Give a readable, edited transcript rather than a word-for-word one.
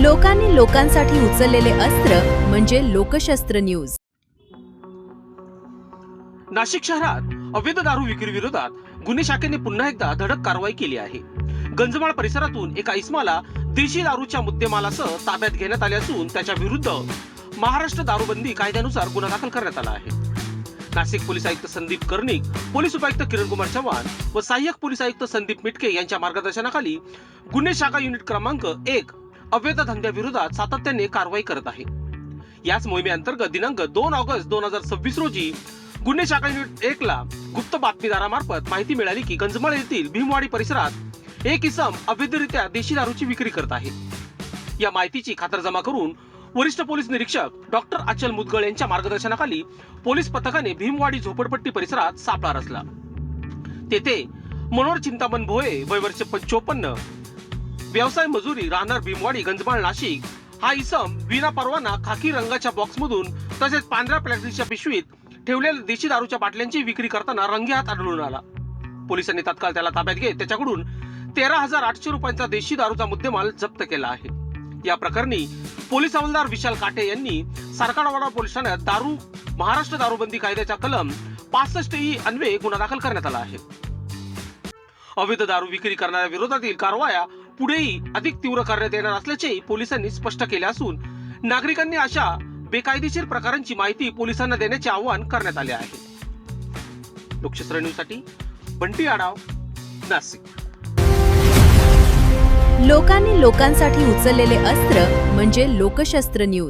लोकांनी लोकांसाठी उचललेले अस्त्र म्हणजे लोकशस्त्र न्यूज। नाशिक शहरात अवैध दारू विक्री विरोधात गुन्हे शाखेने पुन्हा एकदा धडक कारवाई केली आहे। गंजमाळ परिसरातून एका इस्माला देशी दारूच्या मुद्देमालासह ताब्यात घेण्यात आले असून त्याच्या विरुद्ध महाराष्ट्र दारूबंदी कायद्यानुसार गुन्हा दाखल करण्यात आला आहे। नाशिक पोलीस आयुक्त संदीप कर्णिक, पोलीस उपायुक्त किरणकुमार चव्हाण व सहाय्यक पोलीस आयुक्त संदीप मिटके यांच्या मार्गदर्शनाखाली गुन्हे शाखा युनिट क्रमांक 1 अवैध धंद्याविरोधात सातत्याने कारवाई करत आहे। याच मोहिमेअंतर्गत दिनांक 2 ऑगस्ट 2026 रोजी गुन्हे शाखा युनिट 1 ला गुप्त बातमीदारामार्फत माहिती मिळाली की गंजमाळ येथील भीमवाडी परिसरात एक इसम अवैधरित्या देशी दारूची विक्री करत आहे। या माहितीची खातरजमा करून वरिष्ठ पोलीस निरीक्षक डॉक्टर अचल मुदगळ यांच्या मार्गदर्शनाखाली पोलीस पथकाने भीमवाडी झोपडपट्टी परिसरात सापळा रचला। तेथे मनोहर चिंतामण भोये, वय वर्ष 55, व्यवसाय मजुरी, राहणार भीमवाडी, गंजमाळ, नाशिक हा इसम विना परवाना खाकी रंगाच्या बॉक्समधून तसेच पांढऱ्या प्लास्टिकच्या पिशवीत ठेवलेल्या देशी दारूच्या बाटल्यांची विक्री करताना रंगेहात आढळून आला। पोलिसांनी तात्काळ त्याला ताब्यात घेत त्याच्याकडून 13,800 रुपयांचा देशी दारूचा मुद्देमाल जप्त केला आहे। या प्रकरणी पोलीस हवालदार विशाल काटे यांनी सरकारवाडा पोलीस ठाण्यात महाराष्ट्र दारूबंदी कायद्याच्या कलम 65E अन्वये गुन्हा दाखल करण्यात आला आहे। अवैध दारू विक्री करणाऱ्या विरोधातील कारवाया पुढेही अधिक तीव्र करण्यात येणार असल्याचे पोलिसांनी स्पष्ट केले असून नागरिकांनी अशा बेकायदेशीर प्रकारांची माहिती पोलिसांना देण्याचे आवाहन करण्यात आले आहे। लोकशस्त्र न्यूज साठी बंटी आढाव, नाशिक। लोकांनी लोकांसाठी उचललेले अस्त्र म्हणजे लोकशस्त्र न्यूज।